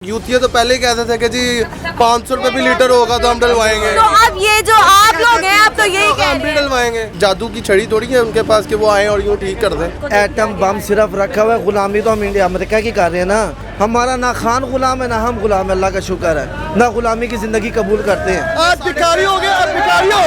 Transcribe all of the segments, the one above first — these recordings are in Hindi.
यूथिया तो पहले ही कहते थे कि जी 500 रुपए भी लीटर होगा तो हम डलवाएंगे। तो अब ये जो आप लोग हैं अब तो यही कह हम रहे भी हैं। डलवाएंगे। जादू की छड़ी थोड़ी है उनके पास कि वो आए और यूँ ठीक कर दें। एटम बम सिर्फ रखा हुआ है, गुलामी तो हम इंडिया अमेरिका की कर रहे हैं ना। हमारा ना खान गुलाम है ना हम गुलाम है, अल्लाह का शुक्र है। ना गुलामी की जिंदगी कबूल करते हैं। आज भिखारी हो गए, आज भिखारी हो।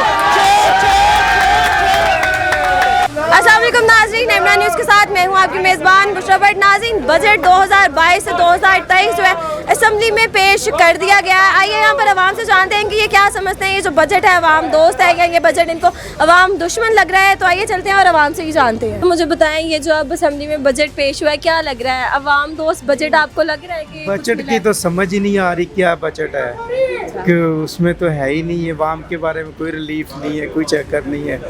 अस्सलाम वालेकुम नाज़रीन, इमरान न्यूज़ के साथ मैं हूं आपकी मेज़बान बुशरा भट्ट। नाज़रीन, बजट 2022 से 2023 जो है असेंबली में पेश कर दिया गया है। आइए यहाँ पर आवाम से जानते हैं कि ये क्या समझते हैं। ये जो बजट है अवाम दोस्त है या ये बजट इनको अवाम दुश्मन लग रहा है? तो आइए चलते हैं और अवाम से ही जानते हैं। मुझे बताएं, ये जो अब असेंबली में बजट पेश हुआ है क्या लग रहा है? अवाम दोस्त बजट आपको लग रहा है कि बजट की तो समझ ही नहीं आ रही क्या बजट है कि उसमें तो है ही नहीं है। अवाम के बारे में कोई रिलीफ नहीं है, कोई चक्कर नहीं है।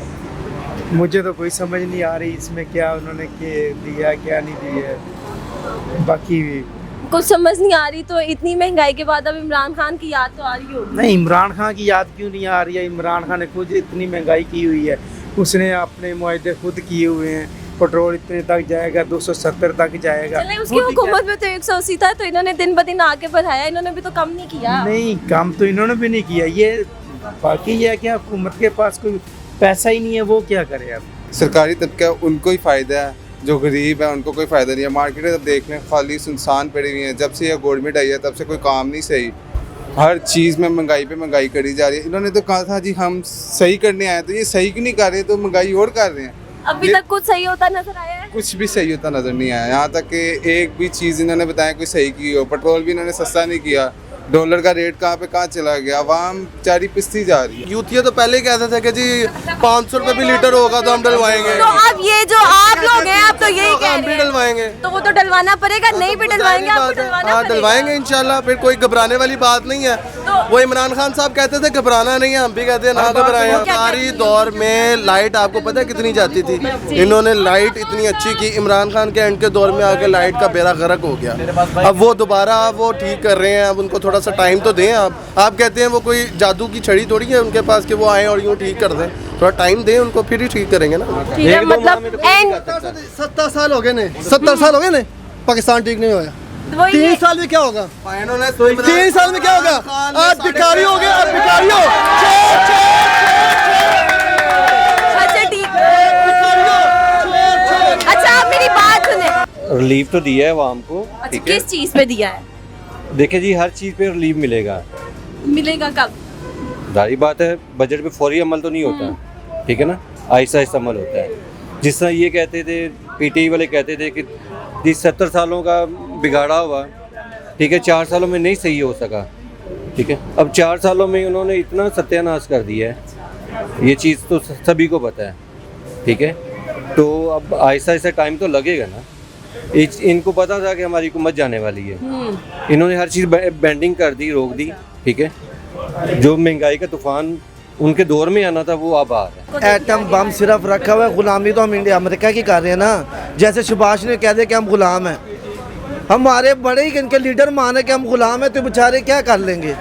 मुझे तो कोई समझ नहीं आ रही इसमें क्या उन्होंने दिया क्या नहीं दिया। बाकी कुछ समझ नहीं आ रही। तो इतनी महंगाई के बाद अब इमरान खान की याद तो आ रही होगी। नहीं, इमरान खान की याद क्यों नहीं आ रही है? इमरान खान ने खुद इतनी महंगाई की हुई है, उसने अपने मुआहदे खुद किए हुए हैं। पेट्रोल इतने तक जाएगा, 270 तक जाएगा। चले उसकी हुकूमत में तो 180 था, तो इन्होंने दिन ब दिन आगे बढ़ाया। इन्होंने भी तो कम नहीं किया। नहीं, काम तो इन्होंने भी नहीं किया। ये बाकी ये है कि हुकूमत के पास कोई पैसा ही नहीं है, वो क्या करे अब। सरकारी तबका उनको ही फ़ायदा है, जो गरीब है उनको कोई फ़ायदा नहीं है। मार्केटें जब देख लें खाली सुनसान पड़ी हुई हैं। जब से यह गवर्नमेंट आई है तब से कोई काम नहीं सही। हर चीज़ में महंगाई पे महंगाई करी जा रही है। इन्होंने तो कहा था जी हम सही करने आए, तो ये सही क्यों नहीं कर रहे? तो महंगाई और कर रहे हैं। अभी तक कुछ सही होता नजर आया है? कुछ भी सही होता नज़र नहीं आया। यहाँ तक कि एक भी चीज़ इन्होंने बताया कोई सही की हो। पेट्रोल भी इन्होंने सस्ता नहीं किया। डॉलर का रेट कहाँ पे कहाँ चला गया। आवाम चारी पिसती जा रही है। यूथिया तो पहले ही कहते थे कि जी 500 रुपए भी लीटर होगा तो हम डलवाएंगे। तो अब ये जो आप लोग हैं अब तो यही कह हम रहे भी हैं। डलवाएंगे। तो वो तो डलवाना पड़ेगा, नहीं भी डलवाएंगे आपको डलवाना हाँ पड़ेगा। डलवाएंगे इंशाल्लाह। फिर कोई घबराने वाली बात नहीं है। वो इमरान खान साहब कहते थे घबराना नहीं है, हम भी कहते हैं ना घबराएं। सारी दौर में लाइट आपको पता है कितनी जाती थी? इन्होंने लाइट इतनी अच्छी की। इमरान खान के एंड के दौर में आके लाइट का बेड़ा गर्क हो गया। अब वो दोबारा वो ठीक कर रहे हैं। अब उनको थोड़ा सा टाइम तो दें। आप कहते हैं वो कोई जादू की छड़ी थोड़ी है उनके पास कि वो आए और यूँ ठीक कर दें। थोड़ा टाइम दें उनको, फिर ही ठीक करेंगे ना। ठीक है, मतलब एंड 70 साल हो गए ने, 70 साल हो गए ने, पाकिस्तान ठीक नहीं होया। वही 3 साल में क्या होगा? 3 साल में क्या होगा? आज भिखारी हो गए, आज भिखारी हो। अच्छा ठीक। अच्छा आप मेरी बात सुने। रिलीफ तो दिया है आवाम को। अच्छा ठीक है, किस चीज पे दिया है? देखिए जी हर चीज़ पे रिलीफ मिलेगा। मिलेगा कब? जाहिर बात है बजट पे फौरी अमल तो नहीं होता, ठीक है ना, आहिस्ता आहिस्ता अमल होता है। जिस तरह ये कहते थे, पीटीआई वाले कहते थे कि जी 70 सालों का बिगाड़ा हुआ, ठीक है, 4 सालों में नहीं सही हो सका, ठीक है। अब 4 सालों में उन्होंने इतना सत्यानाश कर दिया है, ये चीज़ तो सभी को पता है, ठीक है। तो अब आहिस्ता आहिस्ता टाइम तो लगेगा ना। इनको पता था कि हमारी हुकूमत जाने वाली है, इन्होंने हर चीज़ बेंडिंग कर दी, रोक दी, ठीक है। जो महंगाई का तूफान उनके दौर में आना था वो अब आ रहा है। एटम बम सिर्फ रखा हुआ है, गुलामी तो हम इंडिया अमेरिका की कर रहे हैं ना। जैसे सुभाष ने कह दिया कि हम गुलाम हैं। हमारे बड़े ही इनके लीडर माने कि हम गुलाम हैं, तो बेचारे क्या कर लेंगे?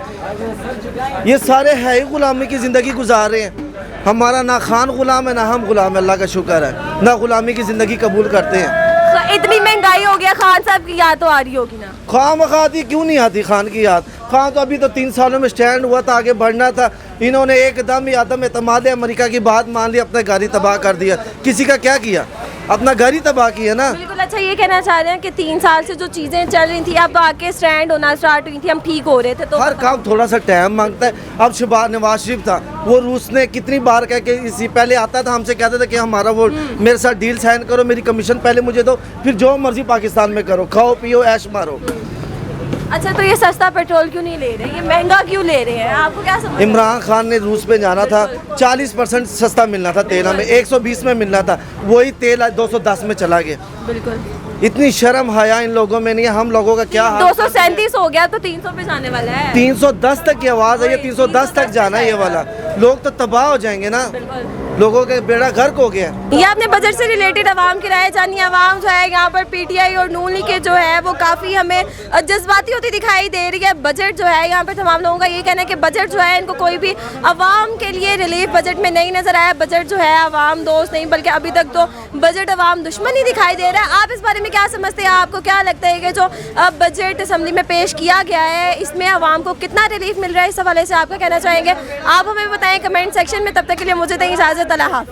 ये सारे है ही गुलामी की ज़िंदगी गुजार रहे हैं। हमारा ना खान गुलाम है ना हम गुलाम है, अल्लाह का शुक्र है। ना गुलामी की ज़िंदगी कबूल करते हैं। इतनी महंगाई हो गया, खान साहब की याद तो आ रही होगी ना? खाम खाती क्यों नहीं आती खान की याद? खान तो अभी तो 3 सालों में स्टैंड हुआ था, आगे बढ़ना था। इन्होंने एकदम ही आदम एतमाद अमेरिका की बात मान ली, अपना घर ही तबाह कर दिया। किसी का क्या किया? अपना घर ही तबाह किया ना। बिल्कुल। अच्छा ये कहना चाह रहे हैं कि 3 साल से जो चीज़ें चल रही थी अब आके स्टैंड होना स्टार्ट हुई थी, हम ठीक हो रहे थे। तो हर काम थोड़ा सा टाइम मांगता है। अब नवाज शरीफ था, वो रूस ने कितनी बार कह के इसी पहले आता था, हमसे कहते थे कि हमारा वो मेरे साथ डील साइन करो, मेरी कमीशन पहले मुझे दो, फिर जो मर्जी पाकिस्तान में करो, खाओ पियो ऐश मारो। अच्छा तो ये सस्ता पेट्रोल क्यों नहीं ले रहे? ये महंगा क्यों ले रहे हैं? आपको क्या समझ? इमरान खान ने रूस पे जाना था, 40% सस्ता मिलना था तेल, हमें 120 में मिलना था, वही तेल आज 210 में चला गया। बिल्कुल। इतनी शर्म हया इन लोगों में नहीं है। हम लोगों का क्या हाल? 237 हो गया तो 300 पे जाने वाला है। 310 तक की आवाज़ है, ये 310 तक जाना है ये वाला। लोग तो तबाह हो जाएंगे ना। लोगों के बेड़ा गर्क हो गया है। ये आपने बजट से रिलेटेड आवाम की राय जानी। आवाम जो है यहाँ पर पीटीआई और नून लीग के जो है वो काफ़ी हमें जज्बाती होती दिखाई दे रही है। बजट जो है यहाँ पर तमाम लोगों का ये कहना है कि बजट जो है इनको कोई भी आवाम के लिए रिलीफ बजट में नहीं नजर आया। बजट जो है आवाम दोस्त नहीं बल्कि अभी तक तो बजट आवाम दुश्मन ही दिखाई दे रहा है। आप इस बारे में क्या समझते हैं? आपको क्या लगता है कि जो बजट असम्बली में पेश किया गया है इसमें आवाम को कितना रिलीफ मिल रहा है? इस हवाले से आपका कहना चाहेंगे आप हमें बताएं कमेंट सेक्शन में। तब तक के लिए मुझे दें इजाज़त। अल्लाह हाफ़िज़।